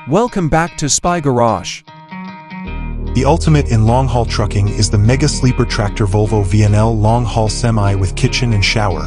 Welcome back to Spy Garage. The ultimate in long-haul trucking is the Mega Sleeper tractor Volvo VNL long-haul semi with kitchen and shower,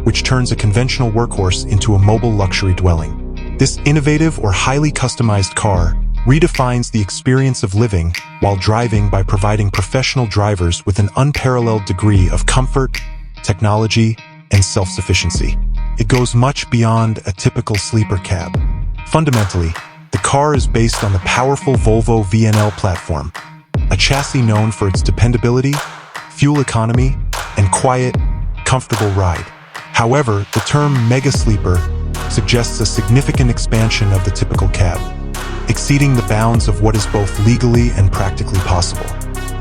which turns a conventional workhorse into a mobile luxury dwelling. This innovative or highly customized car redefines the experience of living while driving by providing professional drivers with an unparalleled degree of comfort, technology, and self-sufficiency. It goes much beyond a typical sleeper cab. Fundamentally, the car is based on the powerful Volvo VNL platform, a chassis known for its dependability, fuel economy, and quiet, comfortable ride. However, the term Mega Sleeper suggests a significant expansion of the typical cab, exceeding the bounds of what is both legally and practically possible.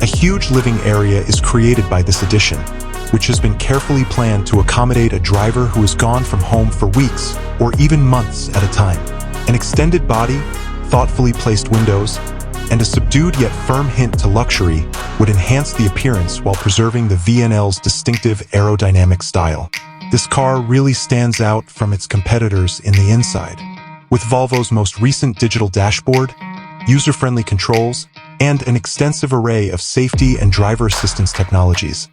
A huge living area is created by this addition, which has been carefully planned to accommodate a driver who is gone from home for weeks or even months at a time. An extended body, thoughtfully placed windows, and a subdued yet firm hint to luxury would enhance the appearance while preserving the VNL's distinctive aerodynamic style. This car really stands out from its competitors in the inside. With Volvo's most recent digital dashboard, user-friendly controls, and an extensive array of safety and driver assistance technologies,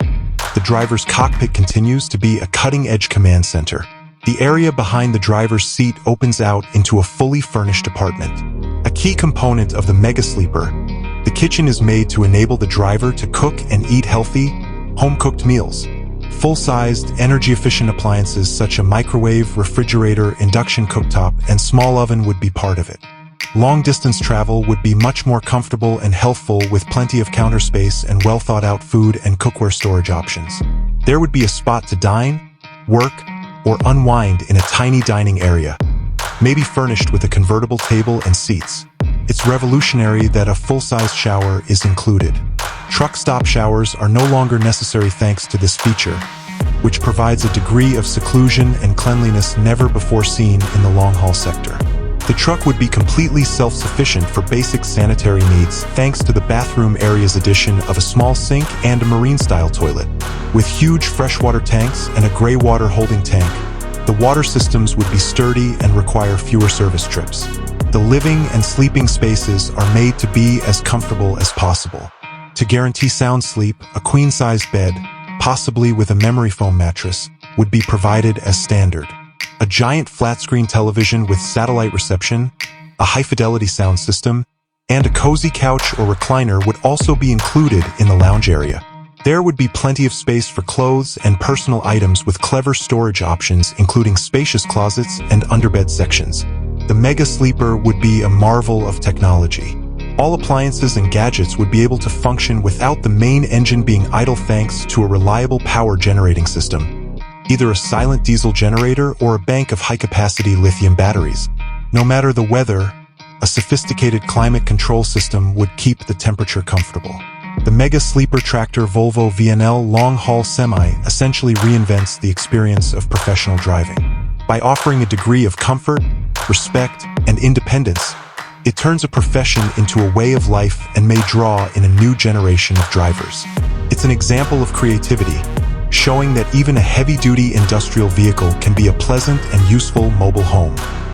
the driver's cockpit continues to be a cutting-edge command center. The area behind the driver's seat opens out into a fully furnished apartment. A key component of the Mega Sleeper, the kitchen is made to enable the driver to cook and eat healthy, home-cooked meals. Full-sized, energy-efficient appliances such as a microwave, refrigerator, induction cooktop, and small oven would be part of it. Long-distance travel would be much more comfortable and healthful with plenty of counter space and well-thought-out food and cookware storage options. There would be a spot to dine, work, or unwind in a tiny dining area, maybe furnished with a convertible table and seats. It's revolutionary that a full-size shower is included. Truck stop showers are no longer necessary thanks to this feature, which provides a degree of seclusion and cleanliness never before seen in the long-haul sector. The truck would be completely self-sufficient for basic sanitary needs thanks to the bathroom area's addition of a small sink and a marine-style toilet. With huge freshwater tanks and a gray water holding tank, the water systems would be sturdy and require fewer service trips. The living and sleeping spaces are made to be as comfortable as possible. To guarantee sound sleep, a queen-sized bed, possibly with a memory foam mattress, would be provided as standard. A giant flat-screen television with satellite reception, a high-fidelity sound system, and a cozy couch or recliner would also be included in the lounge area. There would be plenty of space for clothes and personal items with clever storage options including spacious closets and underbed sections. The Mega Sleeper would be a marvel of technology. All appliances and gadgets would be able to function without the main engine being idle thanks to a reliable power generating system, either a silent diesel generator or a bank of high-capacity lithium batteries. No matter the weather, a sophisticated climate control system would keep the temperature comfortable. The Mega Sleeper tractor Volvo VNL long-haul semi essentially reinvents the experience of professional driving. By offering a degree of comfort, respect, and independence, it turns a profession into a way of life and may draw in a new generation of drivers. It's an example of creativity, showing that even a heavy-duty industrial vehicle can be a pleasant and useful mobile home.